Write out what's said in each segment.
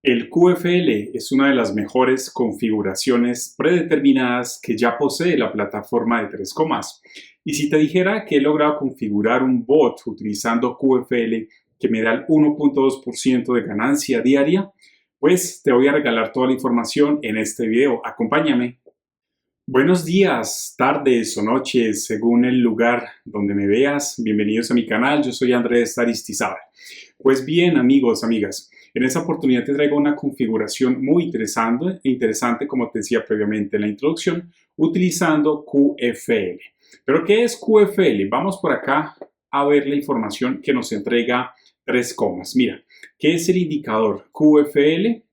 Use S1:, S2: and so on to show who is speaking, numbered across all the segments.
S1: El QFL es una de las mejores configuraciones predeterminadas que ya posee la plataforma de Tres Comas. Y si te dijera que he logrado configurar un bot utilizando QFL que me da el 1.2% de ganancia diaria, pues te voy a regalar toda la información en este video. Acompáñame. Buenos días, tardes o noches, según el lugar donde me veas. Bienvenidos a mi canal, yo soy Andrés Aristizábal. Pues bien, amigos, amigas, en esta oportunidad te traigo una configuración muy interesante, como te decía previamente en la introducción, utilizando QFL. ¿Pero qué es QFL? Vamos por acá a ver la información que nos entrega Tres Comas. Mira, ¿qué es el indicador QFL?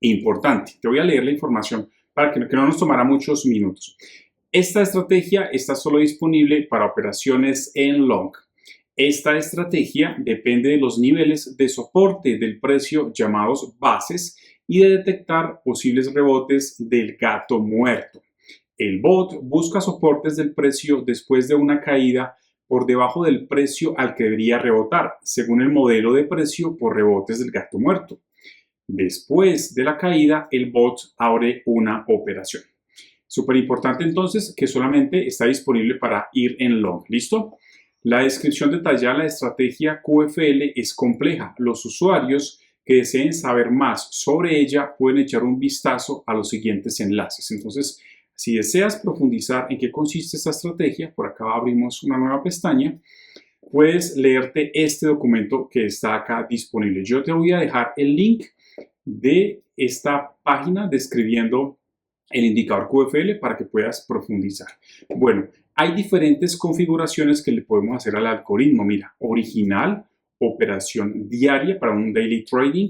S1: Importante, te voy a leer la información para que no nos tomará muchos minutos. Esta estrategia está solo disponible para operaciones en long. Esta estrategia depende de los niveles de soporte del precio llamados bases y de detectar posibles rebotes del gato muerto. El bot busca soportes del precio después de una caída por debajo del precio al que debería rebotar, según el modelo de precio por rebotes del gato muerto. Después de la caída, el bot abre una operación. Súper importante entonces que solamente está disponible para ir en long. ¿Listo? La descripción detallada de la estrategia QFL es compleja. Los usuarios que deseen saber más sobre ella pueden echar un vistazo a los siguientes enlaces. Entonces, si deseas profundizar en qué consiste esta estrategia, por acá abrimos una nueva pestaña, puedes leerte este documento que está acá disponible. Yo te voy a dejar el link de esta página describiendo el indicador QFL para que puedas profundizar. Bueno, hay diferentes configuraciones que le podemos hacer al algoritmo. Mira, original, operación diaria para un daily trading,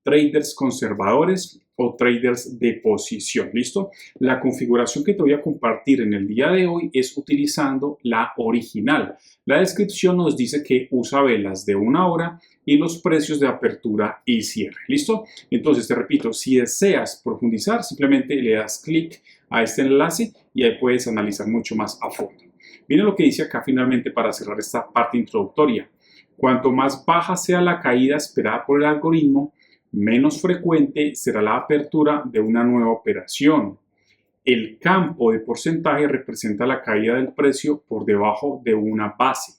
S1: traders conservadores o traders de posición. ¿Listo? La configuración que te voy a compartir en el día de hoy es utilizando la original. La descripción nos dice que usa velas de 1 hora y los precios de apertura y cierre. ¿Listo? Entonces, te repito, si deseas profundizar, simplemente le das clic a este enlace y ahí puedes analizar mucho más a fondo. Miren lo que dice acá finalmente para cerrar esta parte introductoria. Cuanto más baja sea la caída esperada por el algoritmo, menos frecuente será la apertura de una nueva operación. El campo de porcentaje representa la caída del precio por debajo de una base.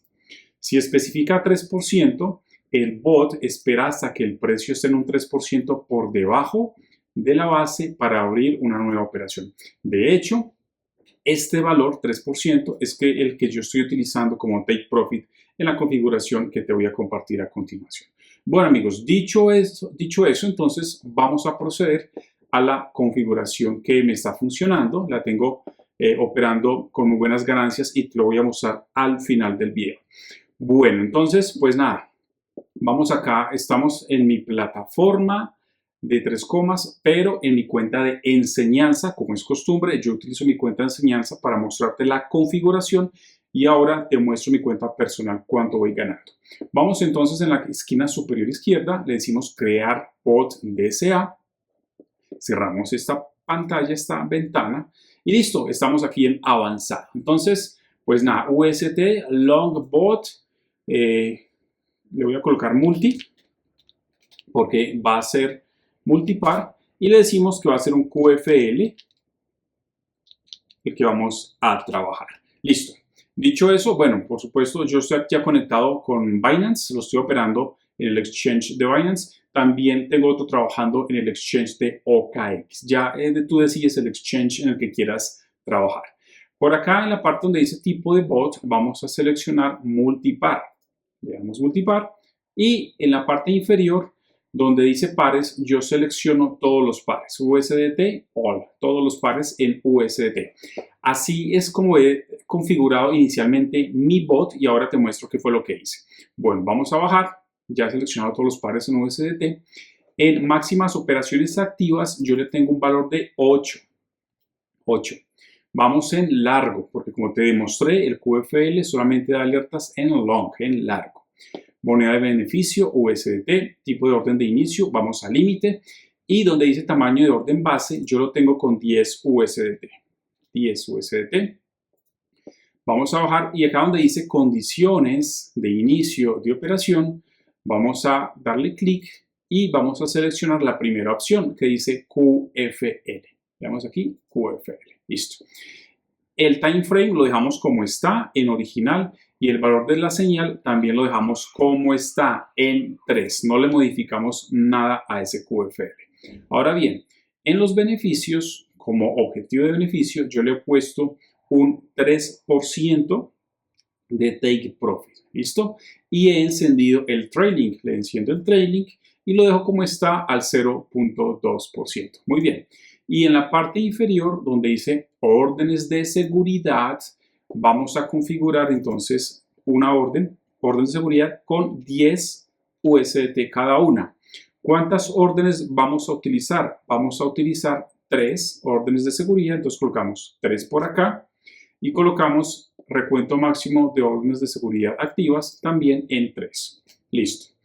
S1: Si especifica 3%, el bot espera hasta que el precio esté en un 3% por debajo de la base para abrir una nueva operación. De hecho, este valor 3% es el que yo estoy utilizando como take profit en la configuración que te voy a compartir a continuación. Bueno, amigos, dicho eso, entonces vamos a proceder a la configuración que me está funcionando. La tengo operando con muy buenas ganancias y te lo voy a mostrar al final del video. Bueno, entonces, pues nada, vamos acá, estamos en mi plataforma de Tres Comas, pero en mi cuenta de enseñanza, como es costumbre, yo utilizo mi cuenta de enseñanza para mostrarte la configuración y ahora te muestro mi cuenta personal cuánto voy ganando. Vamos entonces en la esquina superior izquierda, le decimos crear bot DCA, cerramos esta pantalla, esta ventana y listo, estamos aquí en avanzado. Entonces, pues nada, UST, long bot, le voy a colocar multi porque va a ser multipar y le decimos que va a ser un QFL el que vamos a trabajar. Listo. Dicho eso, bueno, por supuesto, yo estoy ya conectado con Binance, lo estoy operando en el exchange de Binance. También tengo otro trabajando en el exchange de OKX. Ya tú decides el exchange en el que quieras trabajar. Por acá en la parte donde dice tipo de bot, vamos a seleccionar multipar. Le damos multipar y en la parte inferior donde dice pares, yo selecciono todos los pares, USDT, all, todos los pares en USDT. Así es como he configurado inicialmente mi bot y ahora te muestro qué fue lo que hice. Bueno, vamos a bajar, ya he seleccionado todos los pares en USDT. En máximas operaciones activas yo le tengo un valor de 8. Vamos en largo, porque como te demostré, el QFL solamente da alertas en long, en largo. Moneda de beneficio, USDT, tipo de orden de inicio, vamos al límite. Y donde dice tamaño de orden base, yo lo tengo con 10 USDT. 10 USDT. Vamos a bajar y acá donde dice condiciones de inicio de operación, vamos a darle clic y vamos a seleccionar la primera opción que dice QFL. Veamos aquí, QFL. Listo. El time frame lo dejamos como está en original y el valor de la señal también lo dejamos como está en 3. No le modificamos nada a ese QFL. Ahora bien, en los beneficios, como objetivo de beneficio, yo le he puesto un 3% de take profit. ¿Listo? Y he encendido el trailing. Le enciendo el trailing y lo dejo como está al 0.2%. Muy bien. Y en la parte inferior, donde dice órdenes de seguridad, vamos a configurar entonces una orden de seguridad con 10 USDT cada una. ¿Cuántas órdenes vamos a utilizar? Vamos a utilizar 3 órdenes de seguridad. Entonces colocamos 3 por acá y colocamos recuento máximo de órdenes de seguridad activas también en 3. Listo.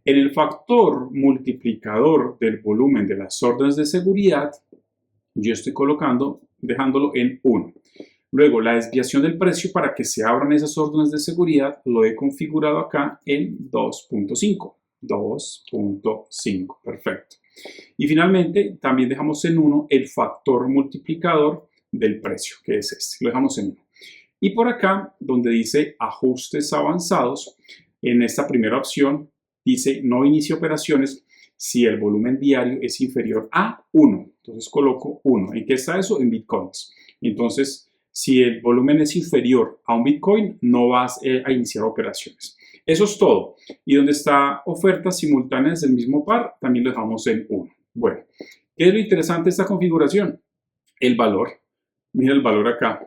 S1: En el factor multiplicador del volumen de las órdenes de seguridad, yo estoy dejándolo en 1. Luego, la desviación del precio para que se abran esas órdenes de seguridad lo he configurado acá en 2.5. 2.5, perfecto. Y finalmente, también dejamos en 1 el factor multiplicador del precio, que es este. Lo dejamos en 1. Y por acá, donde dice ajustes avanzados, en esta primera opción dice no inicie operaciones si el volumen diario es inferior a 1. Entonces coloco 1. ¿En qué está eso? En bitcoins. Entonces, si el volumen es inferior a un bitcoin, no vas a iniciar operaciones. Eso es todo. Y donde está ofertas simultáneas del mismo par, también lo dejamos en 1. Bueno, ¿qué es lo interesante de esta configuración? El valor. Mira el valor acá.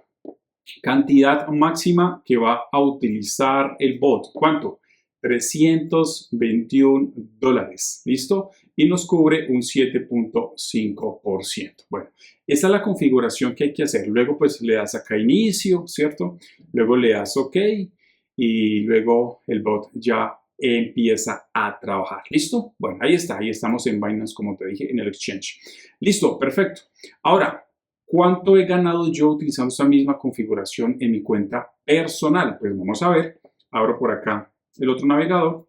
S1: Cantidad máxima que va a utilizar el bot. ¿Cuánto? $321. ¿Listo? Y nos cubre un 7.5%. Bueno, esa es la configuración que hay que hacer. Luego pues le das acá inicio, ¿cierto? Luego le das OK y luego el bot ya empieza a trabajar. ¿Listo? Bueno, ahí está. Ahí estamos en Binance, como te dije, en el exchange. Listo, perfecto. Ahora, ¿cuánto he ganado yo utilizando esta misma configuración en mi cuenta personal? Pues vamos a ver. Abro por acá el otro navegador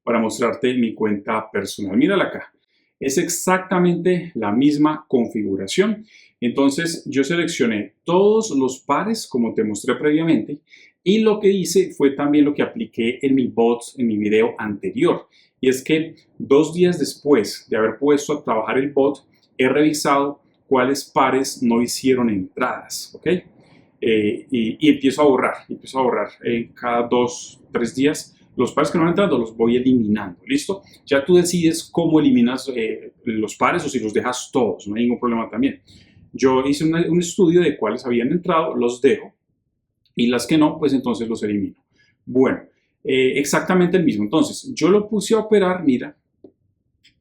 S1: para mostrarte mi cuenta personal. Mírala acá. Es exactamente la misma configuración. Entonces yo seleccioné todos los pares como te mostré previamente y lo que hice fue también lo que apliqué en mi bot, en mi video anterior. Y es que 2 días después de haber puesto a trabajar el bot, he revisado cuáles pares no hicieron entradas, ¿ok? Y empiezo a borrar cada 2-3 días. Los pares que no han entrado los voy eliminando, ¿listo? Ya tú decides cómo eliminas los pares o si los dejas todos, no hay ningún problema también. Yo hice un estudio de cuáles habían entrado, los dejo, y las que no, pues entonces los elimino. Bueno, exactamente el mismo. Entonces, yo lo puse a operar, mira,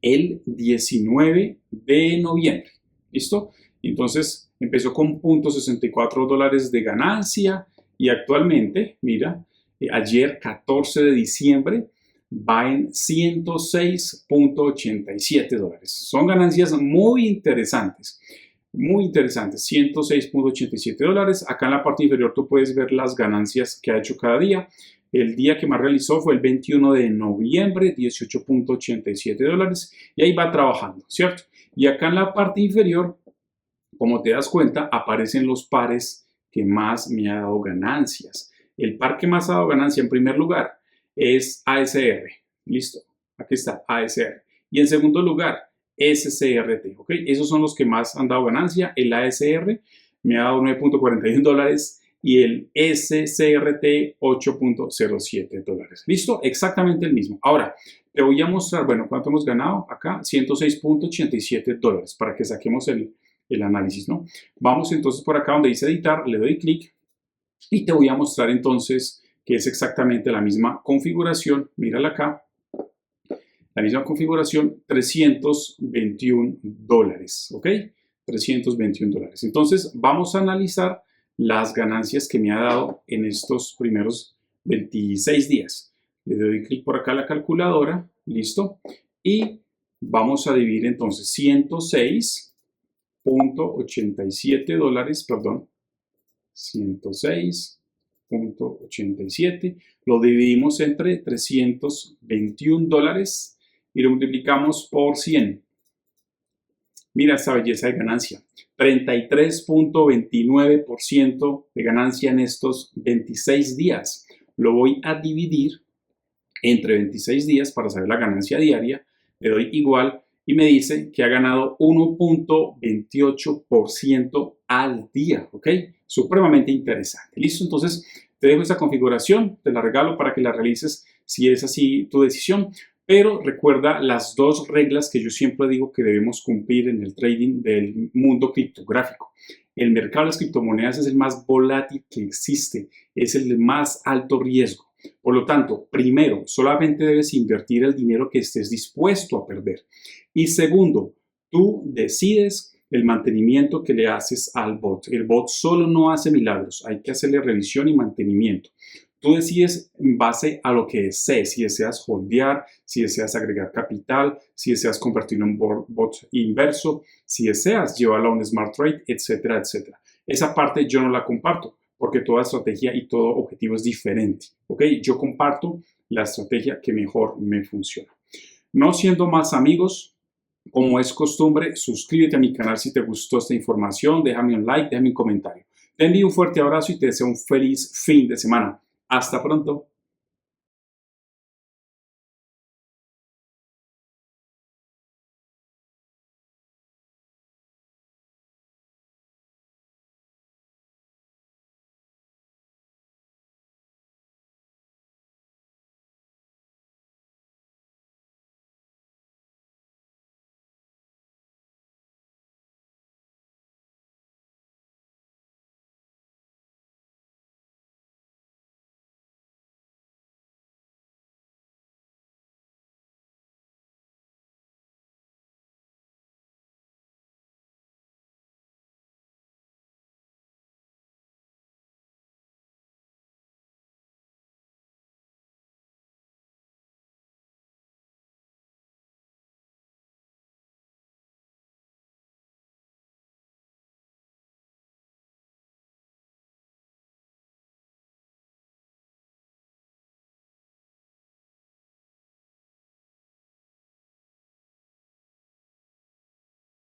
S1: el 19 de noviembre, ¿listo? Entonces, empezó con $0.64 de ganancia y actualmente, mira, ayer 14 de diciembre va en $106.87. Son ganancias muy interesantes, $106.87. Acá en la parte inferior tú puedes ver las ganancias que ha hecho cada día. El día que más realizó fue el 21 de noviembre, $18.87, y ahí va trabajando, ¿cierto? Y acá en la parte inferior, como te das cuenta, aparecen los pares que más me ha dado ganancias. El par que más ha dado ganancia en primer lugar es ASR. Listo, aquí está ASR. Y en segundo lugar, SCRT. ¿Ok? Esos son los que más han dado ganancia. El ASR me ha dado $9.41 y el SCRT $8.07. ¿Listo? Exactamente el mismo. Ahora, te voy a mostrar, bueno, cuánto hemos ganado acá, $106.87 para que saquemos el análisis, ¿no? Vamos entonces por acá donde dice editar, le doy clic y te voy a mostrar entonces que es exactamente la misma configuración. Mírala acá. La misma configuración, $321, ¿ok? $321. Entonces, vamos a analizar las ganancias que me ha dado en estos primeros 26 días. Le doy clic por acá a la calculadora, listo, y vamos a dividir entonces $106.87, perdón, 106.87, lo dividimos entre $321 y lo multiplicamos por 100. Mira esta belleza de ganancia. 33.29% de ganancia en estos 26 días. Lo voy a dividir entre 26 días para saber la ganancia diaria. Le doy igual y me dice que ha ganado 1.28% al día. ¿Ok? Supremamente interesante. ¿Listo? Entonces, te dejo esta configuración. Te la regalo para que la realices si es así tu decisión. Pero recuerda las dos reglas que yo siempre digo que debemos cumplir en el trading del mundo criptográfico. El mercado de las criptomonedas es el más volátil que existe, es el de más alto riesgo. Por lo tanto, primero, solamente debes invertir el dinero que estés dispuesto a perder. Y segundo, tú decides el mantenimiento que le haces al bot. El bot solo no hace milagros, hay que hacerle revisión y mantenimiento. Tú decides en base a lo que desees, si deseas holdear, si deseas agregar capital, si deseas convertirlo en un bot inverso, si deseas llevarlo a un smart trade, etcétera, etcétera. Esa parte yo no la comparto porque toda estrategia y todo objetivo es diferente. ¿Ok? Yo comparto la estrategia que mejor me funciona. No siendo más amigos, como es costumbre, suscríbete a mi canal si te gustó esta información, déjame un like, déjame un comentario. Te envío un fuerte abrazo y te deseo un feliz fin de semana. Hasta pronto.